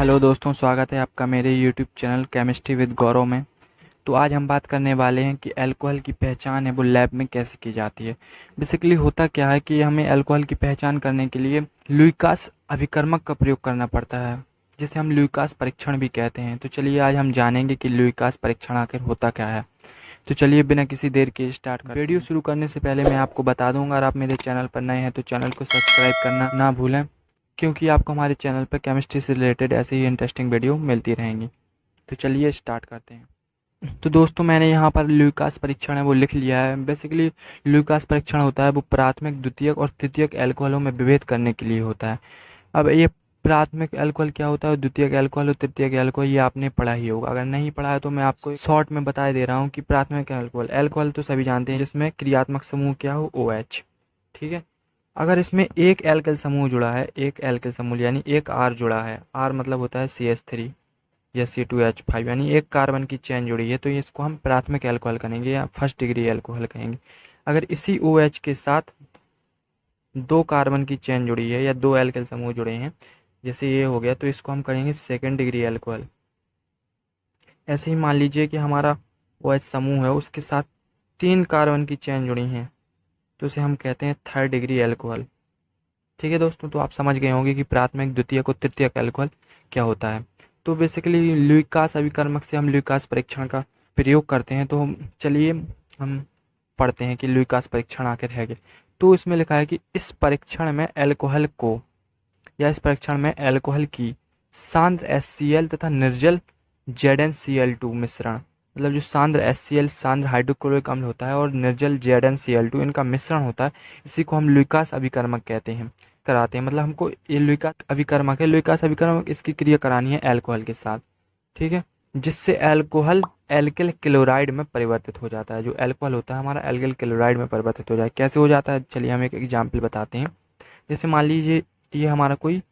Hello दोस्तों, स्वागत है आपका मेरे यूट्यूब चैनल केमिस्ट्री विद गौरव में। तो आज हम बात करने वाले हैं कि अल्कोहल की पहचान है वो लैब में कैसे की जाती है। बेसिकली होता क्या है कि हमें अल्कोहल की पहचान करने के लिए लुईकास अभिकर्मक का प्रयोग करना पड़ता है, जिसे हम लुईकास परीक्षण भी कहते हैं। तो चलिए आज हम जानेंगे कि लुईकास परीक्षण आखिर होता क्या है। तो चलिए बिना किसी देर के स्टार्ट करते हैं। वीडियो शुरू करने से पहले मैं आपको बता दूंगा, अगर आप मेरे चैनल पर नए हैं तो चैनल को सब्सक्राइब करना ना भूलें, क्योंकि आपको हमारे चैनल पर केमिस्ट्री से रिलेटेड ऐसे ही इंटरेस्टिंग वीडियो मिलती रहेंगी। तो चलिए स्टार्ट करते हैं। तो दोस्तों, मैंने यहाँ पर लुईकास परीक्षण है वो लिख लिया है। बेसिकली लुईकास परीक्षण होता है वो प्राथमिक, द्वितीयक और तृतीयक अल्कोहलों में विभेद करने के लिए होता है। अब ये प्राथमिक अल्कोहल क्या होता है, द्वितीयक अल्कोहल और तृतीयक अल्कोहल, ये आपने पढ़ा ही होगा। अगर नहीं पढ़ा है तो मैं आपको शॉर्ट में बता दे रहा हूँ कि प्राथमिक अल्कोहल, अल्कोहल तो सभी जानते हैं जिसमें क्रियात्मक समूह क्या हो, OH। ठीक है। अगर इसमें एक एल्किल समूह जुड़ा है, एक एल्किल समूह यानी एक R जुड़ा है, R मतलब होता है CH3 या C2H5, यानी एक कार्बन की चेन जुड़ी है, तो इसको हम प्राथमिक अल्कोहल कहेंगे या फर्स्ट डिग्री अल्कोहल कहेंगे। अगर इसी OH के साथ दो कार्बन की चेन जुड़ी है या दो एल्किल समूह जुड़े हैं, जैसे ये हो गया, तो इसको हम कहेंगे सेकेंड डिग्री अल्कोहल। ऐसे ही मान लीजिए कि हमारा OH समूह है, उसके साथ तीन कार्बन की चेन जुड़ी हैं, तो उसे हम कहते हैं थर्ड डिग्री अल्कोहल। ठीक है दोस्तों, तो आप समझ गए होंगे कि प्राथमिक, द्वितीयक और तृतीयक अल्कोहल क्या होता है। तो बेसिकली लुईकास अभिकर्मक से हम लुईकास परीक्षण का प्रयोग करते हैं। तो चलिए हम पढ़ते हैं कि लुईकास परीक्षण आखिर है क्या। तो इसमें लिखा है कि इस परीक्षण में अल्कोहल को या इस परीक्षण में अल्कोहल की सांद्र HCl तथा निर्जल ZnCl2 मिश्रण, मतलब जो सांद्र HCl सांद्र हाइड्रोक्लोरिक अम्ल होता है और निर्जल ZnCl2 इनका मिश्रण होता है, इसी को हम लुईकास अभिकर्मक कहते हैं, कराते हैं। मतलब हमको ये लुईकास अभिकर्मक है, लुईकास अभिकर्मक इसकी क्रिया करानी है अल्कोहल के साथ। ठीक है, जिससे अल्कोहल एल्किल क्लोराइड में परिवर्तित हो जाता है। जो अल्कोहल होता है हमारा एल्किल क्लोराइड में परिवर्तित हो जाए। कैसे हो जाता है, चलिए हम एक एग्जाम्पल बताते हैं। जैसे मान लीजिए ये हमारा कोई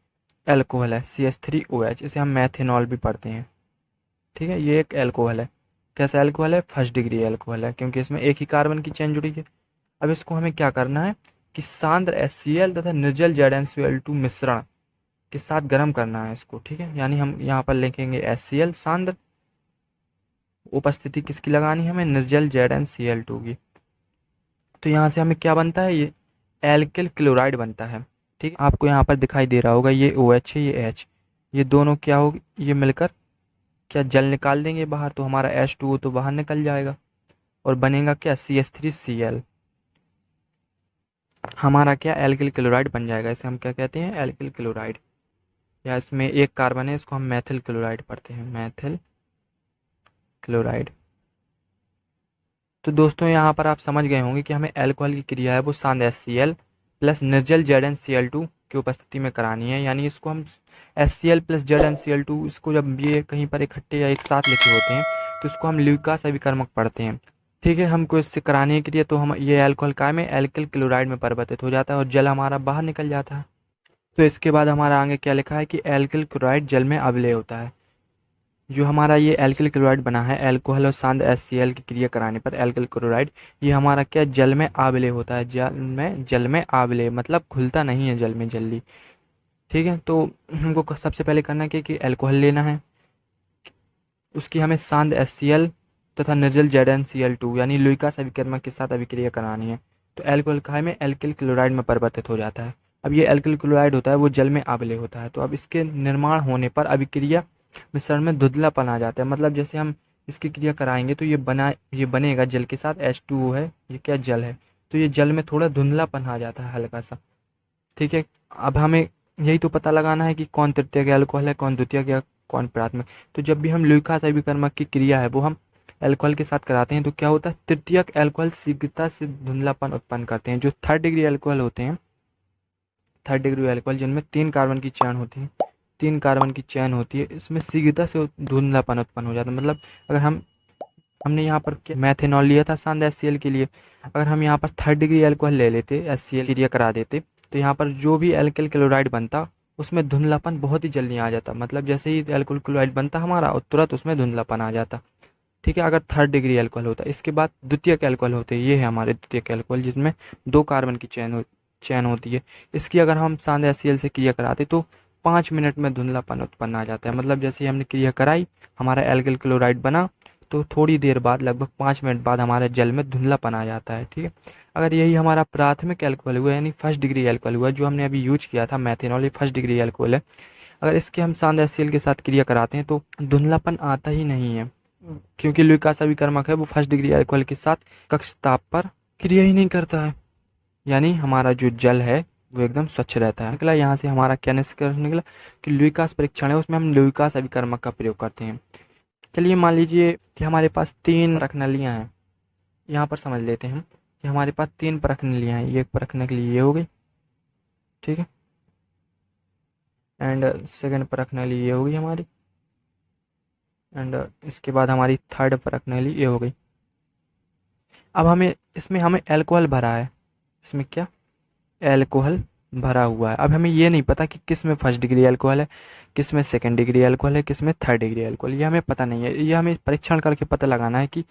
अल्कोहल है CH3OH, इसे हम मैथेनॉल भी पढ़ते हैं। ठीक है, ये एक अल्कोहल है। कैसा अल्कोहल है, फर्स्ट डिग्री अल्कोहल है, क्योंकि इसमें एक ही कार्बन की चेन जुड़ी है। अब इसको हमें क्या करना है कि सांद्र HCl तथा निर्जल ZnCl2 मिश्रण के साथ गर्म करना है इसको। ठीक है, यानी हम यहाँ पर लिखेंगे HCl सांद्र, उपस्थिति किसकी लगानी है हमें, निर्जल ZnCl2 की। तो यहाँ से हमें क्या बनता है, ये एल्किल क्लोराइड बनता है। ठीक, आपको यहाँ पर दिखाई दे रहा होगा, ये OH है, ये H, ये दोनों क्या हो, ये मिलकर क्या जल निकाल देंगे बाहर, तो हमारा H2O तो बाहर निकल जाएगा और बनेगा क्या, CH3Cl। हमारा क्या एल्किल क्लोराइड बन जाएगा। इसे हम क्या कहते हैं, एल्किल क्लोराइड। या इसमें एक कार्बन है, इसको हम मैथिल क्लोराइड पढ़ते हैं, मैथिल क्लोराइड। तो दोस्तों यहाँ पर आप समझ गए होंगे कि हमें अल्कोहल की क्रिया है वो सांद्र HCl प्लस निर्जल ZnCl2 की उपस्थिति में करानी है। यानी इसको हम HCl प्लस ZnCl2, इसको जब ये कहीं पर इकट्ठे या एक साथ लिखे होते हैं तो इसको हम लुईकास अभिकर्मक पढ़ते हैं। ठीक है, हमको इससे कराने के लिए तो हम ये अल्कोहल काय में एल्किल क्लोराइड में परिवर्तित हो जाता है और जल हमारा बाहर निकल जाता है। तो इसके बाद हमारा आगे क्या लिखा है कि एल्किल क्लोराइड जल में अवलेय होता है। जो हमारा ये एल्किल क्लोराइड बना है, अल्कोहल और सांद्र HCl की क्रिया कराने पर एल्किल क्लोराइड, ये हमारा क्या जल में आविलेय होता है। जल में आविलेय मतलब घुलता नहीं है जल में जल्दी। ठीक है, तो हमको सबसे पहले करना है कि अल्कोहल लेना है, उसकी हमें सांद्र HCl तथा निर्जल ZnCl2 यानी लुईकास अभिकर्मक के साथ अभिक्रिया करानी है। तो अल्कोहल काय में एल्किल क्लोराइड में परिवर्तित हो जाता है। अब ये एल्किल क्लोराइड होता है वो जल में आविलेय होता है। तो अब इसके निर्माण होने पर अभिक्रिया मिश्रण में धुंधलापन आ जाता है। मतलब जैसे हम इसकी क्रिया कराएंगे तो ये बनेगा जल के साथ, H2O है, ये क्या जल है, तो ये जल में थोड़ा धुंधलापन आ जाता है हल्का सा। ठीक है, अब हमें यही तो पता लगाना है कि कौन तृतीयक अल्कोहल है, कौन द्वितीयक या कौन प्राथमिक। तो जब भी हम लुईकास अभिकर्मक की क्रिया है वो हम अल्कोहल के साथ कराते हैं तो क्या होता है, तृतीयक अल्कोहल शीघ्रता से धुंधलापन उत्पन्न करते हैं। जो थर्ड डिग्री अल्कोहल होते हैं, थर्ड डिग्री अल्कोहल जिनमें तीन कार्बन की चेन होती है, तीन कार्बन की चेन होती है, इसमें शीघ्रता से धुंधलापन उत्पन्न हो जाता है। मतलब अगर हमने यहाँ पर मैथेनॉल लिया था सांद्र HCl के लिए, अगर हम यहाँ पर थर्ड डिग्री अल्कोहल ले लेते, HCl क्रिया करा देते, तो यहाँ पर जो भी एल्किल क्लोराइड बनता उसमें धुंधलापन बहुत ही जल्दी आ जाता। मतलब जैसे ही एल्किल क्लोराइड बनता हमारा और तुरंत उसमें धुंधलापन आ जाता। ठीक है, अगर थर्ड डिग्री अल्कोहल होता। इसके बाद द्वितीयक अल्कोहल होते हैं, ये है हमारे द्वितीयक अल्कोहल जिसमें दो कार्बन की चेन होती है। इसकी अगर हम सांद्र HCl से क्रिया कराते तो 5 मिनट में धुंधलापन उत्पन्न आ जाता है। मतलब जैसे ही हमने क्रिया कराई, हमारा एल्गिल क्लोराइड बना, तो थोड़ी देर बाद लगभग 5 मिनट बाद हमारे जल में धुंधलापन आ जाता है। ठीक है, अगर यही हमारा प्राथमिक एल्कोहल हुआ यानी फर्स्ट डिग्री एल्कोहल हुआ, जो हमने अभी यूज किया था मेथनॉल, ये फर्स्ट डिग्री एल्कोहल है, अगर इसके हम सांद्र HCl के साथ क्रिया कराते हैं तो धुंधलापन आता ही नहीं है, क्योंकि लुइकास अभिकर्मक है वो फर्स्ट डिग्री एल्कोहल के साथ कक्ष ताप पर क्रिया ही नहीं करता है, यानी हमारा जो जल है वो एकदम स्वच्छ रहता है। निकला यहाँ से हमारा क्या निष्कर्ष निकला कि लुइकास परीक्षण है, उसमें हम लुइकास अभिकर्मक का प्रयोग करते हैं। चलिए मान लीजिए कि हमारे पास 3 परख नलियाँ हैं, यहाँ पर समझ लेते हैं हम कि हमारे पास 3 परख नलियाँ हैं। ये एक परखने के लिए ये हो गई, ठीक है, एंड सेकंड परख नली ये हो गई हमारी, एंड इसके बाद हमारी थर्ड परख नली ये हो गई। अब हमें एल्कोहल भरा है, इसमें क्या एल्कोहल भरा हुआ है। अब हमें ये नहीं पता कि किस में फर्स्ट डिग्री एल्कोहल है, किस में सेकेंड डिग्री एल्कोहल है, किस में थर्ड डिग्री एल्कोहल, ये हमें पता नहीं है। ये हमें परीक्षण करके पता लगाना है कि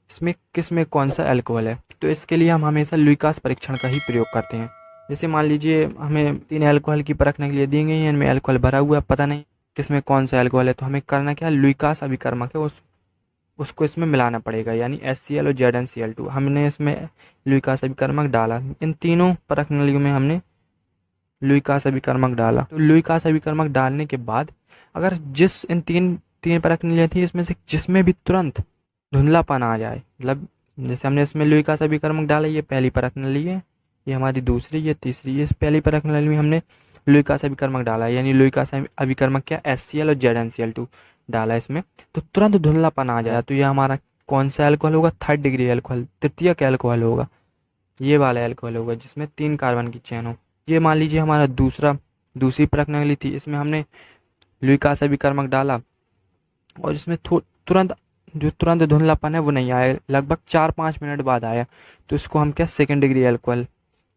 इसमें किस में कौन सा एल्कोहल है। तो इसके लिए हम हमेशा लुइकास परीक्षण का ही प्रयोग करते हैं। जैसे मान लीजिए हमें 3 एल्कोहल की परखने के लिए दी गई है, इनमें एल्कोहल भरा हुआ है, पता नहीं किस में कौन सा एल्कोहल है, तो हमें करना क्या है, लुइकास अभिकर्मक है उसको इसमें मिलाना पड़ेगा, यानी HCl और ZnCl2। हमने इसमें लुइकास अभिकर्मक डाला, इन तीनों परख नलियों में हमने लुइकास अभिकर्मक डाला। तो लुइकास अभिकर्मक डालने के बाद अगर जिस इन तीन परख नलियाँ थी, इसमें से जिसमें भी तुरंत धुंधलापन आ जाए, मतलब जैसे हमने इसमें लुइकास अभिकर्मक डाला, ये पहली परख नली है, ये हमारी दूसरी, ये तीसरी, ये इस पहली परख नली में हमने लुइकास अभिकर्मक डाला है, यानी लुइकास अभिकर्मक क्या HCl और ZnCl2 डाला इसमें, तो तुरंत धुंधलापन आ जाए। तो ये हमारा कौन सा एल्कोहल होगा, थर्ड डिग्री एल्कोहल, तृतीयक एल्कोहल होगा, ये वाला एल्कोहल होगा जिसमें 3 कार्बन की चेन हो। ये मान लीजिए हमारा दूसरी परख नली थी, इसमें हमने लुइकास अभिकर्मक डाला और इसमें तुरंत धुंधलापन है वो नहीं आया, लगभग 4-5 मिनट बाद आया, तो इसको हम क्या सेकेंड डिग्री एल्कोहल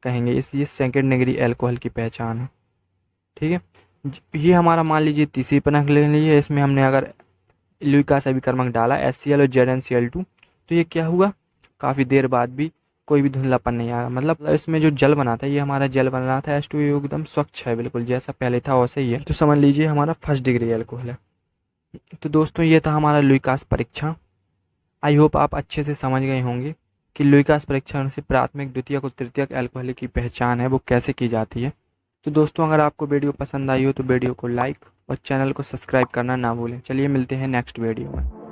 कहेंगे। ये सेकेंड डिग्री एल्कोहल की पहचान है। ठीक है, ये हमारा मान लीजिए तीसरी परख नली है, इसमें हमने अगर लुइकास अभिकर्मक डाला HCl और ZnCl2, तो ये क्या हुआ, काफ़ी देर बाद भी कोई भी धुंधलापन नहीं आया। मतलब इसमें जो जल बना था, ये हमारा जल बन रहा था H2, एकदम स्वच्छ है, बिल्कुल जैसा पहले था वैसे ही है। तो समझ लीजिए हमारा फर्स्ट डिग्री एल्कोहल है। तो दोस्तों ये था हमारा लुइकास परीक्षण। आई होप आप अच्छे से समझ गए होंगे कि लुइकास परीक्षण से प्राथमिक, द्वितीयक और तृतीयक एल्कोहल की पहचान है वो कैसे की जाती है। तो दोस्तों अगर आपको वीडियो पसंद आई हो तो वीडियो को लाइक और चैनल को सब्सक्राइब करना ना भूलें। चलिए मिलते हैं नेक्स्ट वीडियो में।